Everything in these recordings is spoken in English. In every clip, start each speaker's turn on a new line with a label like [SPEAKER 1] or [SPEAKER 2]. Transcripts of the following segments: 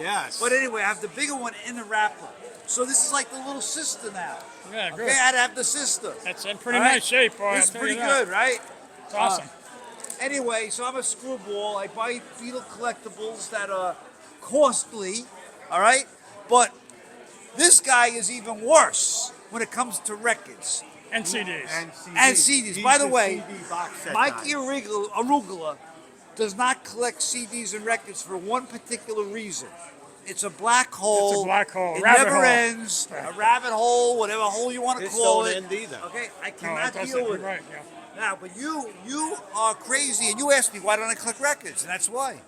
[SPEAKER 1] Yes.
[SPEAKER 2] But anyway, I have the bigger one in the wrapper. So this is like the little sister now.
[SPEAKER 3] Yeah, good.
[SPEAKER 2] Okay, I'd have the sister.
[SPEAKER 3] That's in pretty
[SPEAKER 2] All right?
[SPEAKER 3] nice shape, boy.
[SPEAKER 2] It's
[SPEAKER 3] I'll tell
[SPEAKER 2] pretty
[SPEAKER 3] you that.
[SPEAKER 2] good, right?
[SPEAKER 3] It's awesome.
[SPEAKER 2] Anyway, so I'm a screwball. I buy Beatle collectibles that are costly, all right? But this guy is even worse when it comes to records
[SPEAKER 3] And CDs.
[SPEAKER 2] and CDs.
[SPEAKER 1] He's
[SPEAKER 2] By the way,
[SPEAKER 1] CD box set
[SPEAKER 2] Mikey
[SPEAKER 1] guy.
[SPEAKER 2] Arugula does not collect CDs and records for one particular reason. It's a black hole.
[SPEAKER 3] It's a black hole,
[SPEAKER 2] It
[SPEAKER 3] rabbit
[SPEAKER 2] never
[SPEAKER 3] hole.
[SPEAKER 2] ends. A rabbit hole, whatever hole you want to
[SPEAKER 1] This
[SPEAKER 2] call
[SPEAKER 1] don't
[SPEAKER 2] it.
[SPEAKER 1] end either.
[SPEAKER 2] Okay, I
[SPEAKER 3] No,
[SPEAKER 2] cannot
[SPEAKER 3] it doesn't.
[SPEAKER 2] deal with
[SPEAKER 3] You're
[SPEAKER 2] it.
[SPEAKER 3] right, yeah.
[SPEAKER 2] Now, but you are crazy, and you asked me why don't I collect records, and that's why.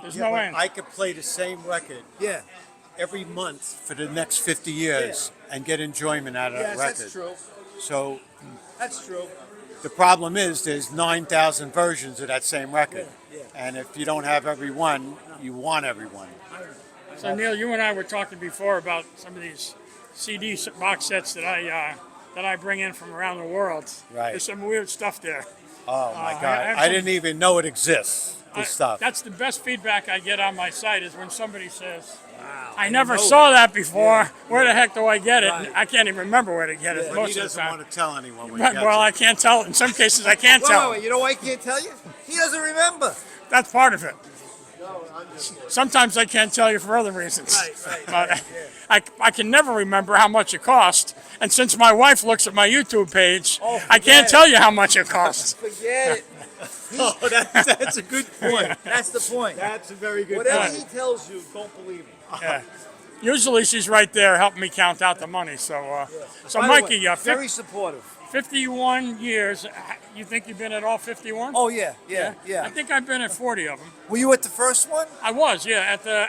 [SPEAKER 3] There's
[SPEAKER 1] Yeah,
[SPEAKER 3] no
[SPEAKER 1] but
[SPEAKER 3] end.
[SPEAKER 1] I could play the same record
[SPEAKER 2] Yeah.
[SPEAKER 1] every month for the next 50 years and get enjoyment out of
[SPEAKER 2] Yes,
[SPEAKER 1] that record.
[SPEAKER 2] that's true.
[SPEAKER 1] So
[SPEAKER 2] That's true.
[SPEAKER 1] the problem is there's 9,000 versions of that same record.
[SPEAKER 2] Yeah,
[SPEAKER 1] And if you don't have every one, you want every one.
[SPEAKER 3] So Neil, you and I were talking before about some of these CD box sets that I bring in from around the world.
[SPEAKER 1] Right.
[SPEAKER 3] There's some weird stuff there.
[SPEAKER 1] Oh my
[SPEAKER 3] I
[SPEAKER 1] God.
[SPEAKER 3] have
[SPEAKER 1] I
[SPEAKER 3] some-
[SPEAKER 1] didn't even know it exists, this stuff.
[SPEAKER 3] That's the best feedback I get on my site is when somebody says,
[SPEAKER 2] Wow.
[SPEAKER 3] I never
[SPEAKER 2] know
[SPEAKER 3] saw that before.
[SPEAKER 2] Yeah.
[SPEAKER 3] Where the heck do I get it?
[SPEAKER 2] Right.
[SPEAKER 3] I can't even remember where to get it
[SPEAKER 2] Yeah.
[SPEAKER 1] But he
[SPEAKER 3] most of the
[SPEAKER 1] doesn't
[SPEAKER 3] time.
[SPEAKER 1] want to tell anyone when he
[SPEAKER 3] But,
[SPEAKER 1] gets
[SPEAKER 3] well,
[SPEAKER 1] it.
[SPEAKER 3] I can't tell. In some cases, I can't tell.
[SPEAKER 2] Wait, you know why I can't tell you? He doesn't remember.
[SPEAKER 3] That's part of it. Sometimes I can't tell you for other reasons.
[SPEAKER 2] Right,
[SPEAKER 3] But I can never remember how much it cost. And since my wife looks at my YouTube page,
[SPEAKER 2] Oh,
[SPEAKER 3] I can't
[SPEAKER 2] forget
[SPEAKER 3] tell you how much it costs.
[SPEAKER 2] Forget it.
[SPEAKER 1] Oh, that's a good point.
[SPEAKER 2] That's the point.
[SPEAKER 1] That's a very good
[SPEAKER 2] Whatever
[SPEAKER 1] point.
[SPEAKER 2] he tells you, don't believe him.
[SPEAKER 3] Yeah. Usually she's right there helping me count out the money. So, so
[SPEAKER 2] By the way,
[SPEAKER 3] Mikey,
[SPEAKER 2] very supportive.
[SPEAKER 3] 51 years. You think you've been at all 51?
[SPEAKER 2] Oh yeah.
[SPEAKER 3] I think I've been at 40 of them.
[SPEAKER 2] Were you at the first one
[SPEAKER 3] I was, yeah, at the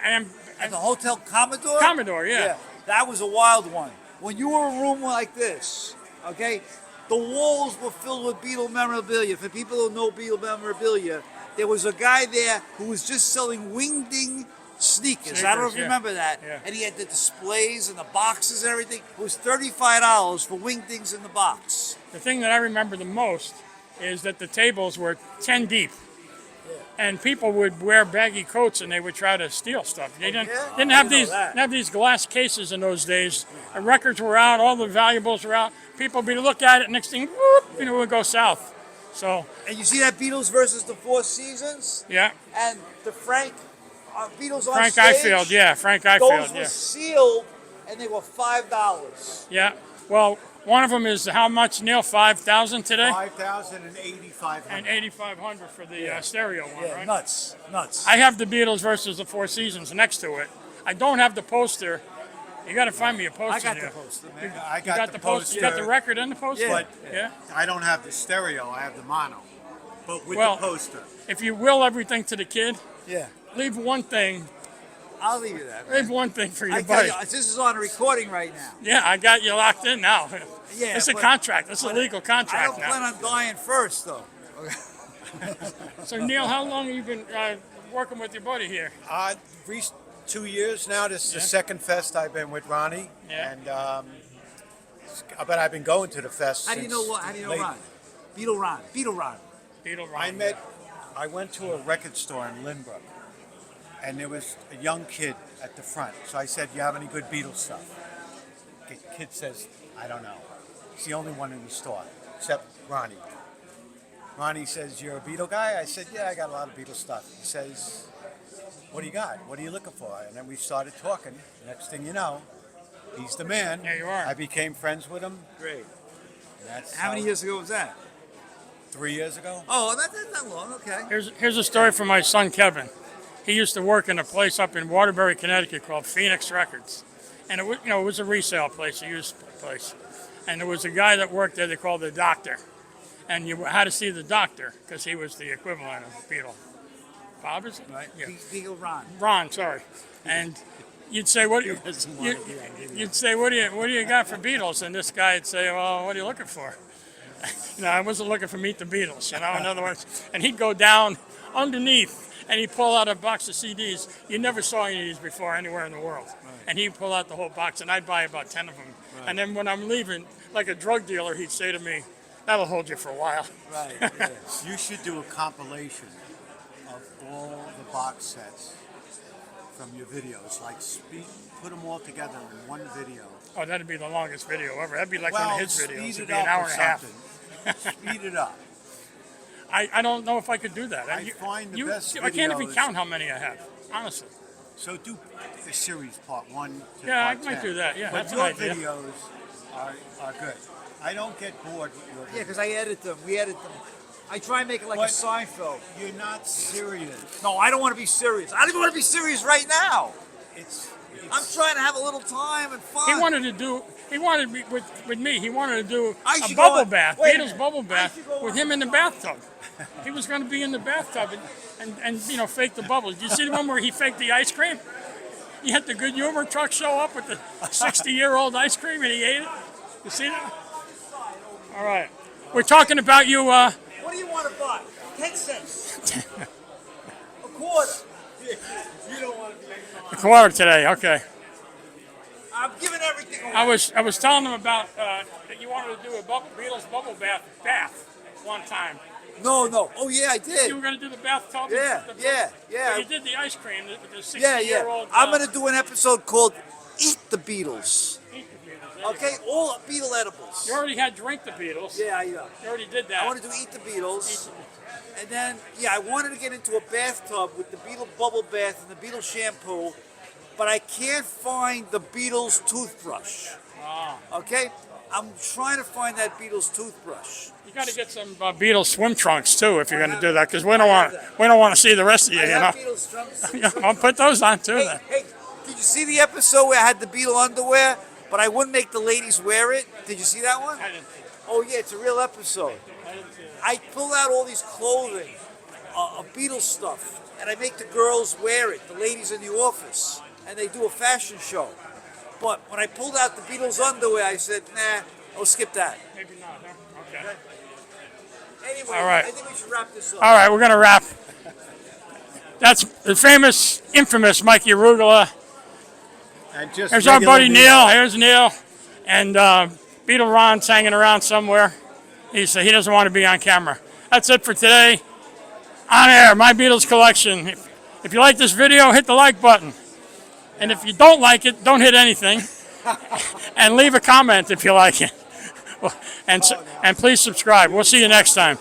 [SPEAKER 2] at the Hotel Commodore?
[SPEAKER 3] Commodore, yeah.
[SPEAKER 2] That was a wild one. When you were in a room like this, okay, the walls were filled with Beatle memorabilia. For people who know Beatle memorabilia, there was a guy there who was just selling wingding sneakers. I don't know if you
[SPEAKER 3] yeah.
[SPEAKER 2] remember that.
[SPEAKER 3] Yeah.
[SPEAKER 2] And he had the displays and the boxes and everything. It was $35 for wingdings in the box.
[SPEAKER 3] The thing that I remember the most is that the tables were 10 deep. And people would wear baggy coats and they would try to steal stuff. They didn't,
[SPEAKER 2] yeah?
[SPEAKER 3] didn't
[SPEAKER 2] I
[SPEAKER 3] have
[SPEAKER 2] didn't know
[SPEAKER 3] these
[SPEAKER 2] that.
[SPEAKER 3] didn't have these glass cases in those days. The records were out, all the valuables were out. People would look at it, next thing, whoop, it would go south. So,
[SPEAKER 2] And you see that Beatles versus the Four Seasons?
[SPEAKER 3] yeah,
[SPEAKER 2] And the Beatles on
[SPEAKER 3] Frank
[SPEAKER 2] stage?
[SPEAKER 3] Ifield, yeah, Frank
[SPEAKER 2] Those
[SPEAKER 3] Ifield,
[SPEAKER 2] were
[SPEAKER 3] yeah.
[SPEAKER 2] sealed, and they were $5.
[SPEAKER 3] Yeah, well, one of them is how much, Neil? 5,000 today?
[SPEAKER 1] 5,000 and 8,500.
[SPEAKER 3] And 8,500 for the stereo one,
[SPEAKER 2] Yeah,
[SPEAKER 3] right?
[SPEAKER 2] nuts.
[SPEAKER 3] I have the Beatles versus the Four Seasons next to it. I don't have the poster. You got to find me a poster.
[SPEAKER 2] I got the
[SPEAKER 3] here.
[SPEAKER 2] poster, man.
[SPEAKER 1] I
[SPEAKER 3] You got the poster. You got the record and the poster.
[SPEAKER 2] Yeah.
[SPEAKER 3] Yeah.
[SPEAKER 1] I don't have the stereo. I have the mono. But with
[SPEAKER 3] Well-
[SPEAKER 1] the poster.
[SPEAKER 3] If you will everything to the kid,
[SPEAKER 2] Yeah,
[SPEAKER 3] leave one thing.
[SPEAKER 2] I'll leave you that.
[SPEAKER 3] Leave one thing for your
[SPEAKER 2] I tell
[SPEAKER 3] buddy.
[SPEAKER 2] you, this is on a recording right now.
[SPEAKER 3] Yeah, I got you locked in now.
[SPEAKER 2] Yeah,
[SPEAKER 3] It's a
[SPEAKER 2] but-
[SPEAKER 3] contract. It's a legal
[SPEAKER 2] I
[SPEAKER 3] contract
[SPEAKER 2] don't plan
[SPEAKER 3] now.
[SPEAKER 2] on dying first, though.
[SPEAKER 3] So Neil, how long have you been working with your buddy here?
[SPEAKER 1] Reached 2 years now. This is the
[SPEAKER 3] Yeah.
[SPEAKER 1] second fest I've been with Ronnie.
[SPEAKER 3] Yeah.
[SPEAKER 1] And but I've been going to the fest
[SPEAKER 2] How do you know what? How do you know
[SPEAKER 1] late-
[SPEAKER 2] Ron? Beetle Ron.
[SPEAKER 3] Beetle
[SPEAKER 1] I went to a record store in Lynbrook, and there was a young kid at the front. So I said, "You have any good Beatles stuff?" The kid says, "I don't know." He's the only one in the store, except Ronnie. Ronnie says, "You're a Beatle guy?" I said, "Yeah, I got a lot of Beatles stuff." He says, "What do you got? What are you looking for?" And then we started talking. Next thing you know, he's the man.
[SPEAKER 3] Yeah, you are.
[SPEAKER 1] I became friends with him.
[SPEAKER 2] Great.
[SPEAKER 1] And that's
[SPEAKER 2] How many years ago was that?
[SPEAKER 1] 3 years ago.
[SPEAKER 2] Oh, that's not long. Okay.
[SPEAKER 3] Here's a story from my son Kevin. He used to work in a place up in Waterbury, Connecticut called Phoenix Records, and it was a resale place, a used place. And there was a guy that worked there they called the Doctor, and you had to see the Doctor because he was the equivalent of Beatle. Bob is it?
[SPEAKER 2] Right.
[SPEAKER 3] Yeah.
[SPEAKER 2] Beetle Ron.
[SPEAKER 3] Ron, sorry. And you'd say, "What do you?" You'd say, "What do you got for Beatles?" And this guy'd say, "Well, what are you looking for?" I wasn't looking for Meet the Beatles, in other words. And he'd go down underneath and he'd pull out a box of CDs. You never saw any of these before anywhere in the world. Right. And he'd pull out the whole box and I'd buy about 10 of them. Right. And then when I'm leaving, like a drug dealer, he'd say to me, "That'll hold you for a while."
[SPEAKER 2] Right. Yeah.
[SPEAKER 1] You should do a compilation of all the box sets from your videos, like put them all together in one video.
[SPEAKER 3] Oh, that'd be the longest video ever. That'd be like
[SPEAKER 1] Well,
[SPEAKER 3] one of his
[SPEAKER 1] speed
[SPEAKER 3] videos.
[SPEAKER 1] it
[SPEAKER 3] It'd be
[SPEAKER 1] up
[SPEAKER 3] an hour
[SPEAKER 1] or
[SPEAKER 3] and a half.
[SPEAKER 1] something. Speed it up.
[SPEAKER 3] I don't know if I could do that.
[SPEAKER 1] I find the best
[SPEAKER 3] I can't even
[SPEAKER 1] videos-
[SPEAKER 3] count how many I have, honestly.
[SPEAKER 1] So do the series part 1 to
[SPEAKER 3] Yeah, I
[SPEAKER 1] part
[SPEAKER 3] might
[SPEAKER 1] 10.
[SPEAKER 3] do that. Yeah,
[SPEAKER 1] but
[SPEAKER 3] that's an
[SPEAKER 1] your
[SPEAKER 3] idea.
[SPEAKER 1] videos are good. I don't get bored with your videos.
[SPEAKER 2] Yeah, because I edit them. We edit them. I try and make it like
[SPEAKER 1] But-
[SPEAKER 2] a Seinfeld.
[SPEAKER 1] You're not serious.
[SPEAKER 2] No, I don't want to be serious. I don't even want to be serious right now.
[SPEAKER 1] It's
[SPEAKER 2] I'm trying to have a little time and fun.
[SPEAKER 3] He wanted me, with me, he wanted to do
[SPEAKER 2] I
[SPEAKER 3] a
[SPEAKER 2] should
[SPEAKER 3] bubble
[SPEAKER 2] go-
[SPEAKER 3] bath,
[SPEAKER 2] wait a
[SPEAKER 3] Beatles
[SPEAKER 2] minute.
[SPEAKER 3] bubble
[SPEAKER 2] I
[SPEAKER 3] bath,
[SPEAKER 2] should go
[SPEAKER 3] with
[SPEAKER 2] on-
[SPEAKER 3] him in the bathtub. He was going to be in the bathtub and fake the bubbles. Did you see the one where he faked the ice cream? He had the Good Humor truck show up with the 60-year-old ice cream and he ate it. You see that? All right. We're talking about you.
[SPEAKER 2] What do you want to buy? 10 cents. A quarter. You don't want to be
[SPEAKER 3] The quarter today. Okay.
[SPEAKER 2] I'm giving everything away.
[SPEAKER 3] I was telling them about that you wanted to do a Beatles bubble bath one time.
[SPEAKER 2] No. Oh, yeah, I did.
[SPEAKER 3] You were going to do the bathtub.
[SPEAKER 2] Yeah.
[SPEAKER 3] But you did the ice cream with the
[SPEAKER 2] Yeah.
[SPEAKER 3] 60-year-old.
[SPEAKER 2] I'm going to do an episode called Eat the Beatles. Okay? All Beatle edibles.
[SPEAKER 3] You already had Drink the Beatles.
[SPEAKER 2] Yeah,
[SPEAKER 3] You already did that.
[SPEAKER 2] I want to do Eat the Beatles. And then, I wanted to get into a bathtub with the Beatle bubble bath and the Beatles shampoo, but I can't find the Beatles toothbrush. Okay? I'm trying to find that Beatles toothbrush.
[SPEAKER 3] You got to get some Beatles swim trunks too if you're going to do that, because we don't want to see the rest of you.
[SPEAKER 2] I
[SPEAKER 3] You
[SPEAKER 2] have
[SPEAKER 3] know.
[SPEAKER 2] Beatles trunks.
[SPEAKER 3] Yeah, I'll put those on too.
[SPEAKER 2] Hey,
[SPEAKER 3] Then.
[SPEAKER 2] hey, did you see the episode where I had the Beatle underwear, but I wouldn't make the ladies wear it? Did you see that one?
[SPEAKER 3] I didn't see it.
[SPEAKER 2] Oh, yeah, it's a real episode.
[SPEAKER 3] I didn't see it.
[SPEAKER 2] I pull out all these clothing of Beatles stuff, and I make the girls wear it, the ladies in the office, and they do a fashion show. But when I pulled out the Beatles underwear, I said, nah, I'll skip that.
[SPEAKER 3] Maybe not. Huh? Okay.
[SPEAKER 2] Anyway,
[SPEAKER 3] All right.
[SPEAKER 2] I think we should wrap this up.
[SPEAKER 3] All right, we're going to wrap. That's the famous, infamous Mikey Arugula.
[SPEAKER 1] and just
[SPEAKER 3] There's our
[SPEAKER 1] regular
[SPEAKER 3] buddy Neil. Here's Neil. And Beatle Ron's hanging around somewhere. He doesn't want to be on camera. That's it for today. On air, My Beatles Collection. If you like this video, hit the like button. And if you don't like it, don't hit anything. And leave a comment if you like it. And please subscribe. We'll see you next time.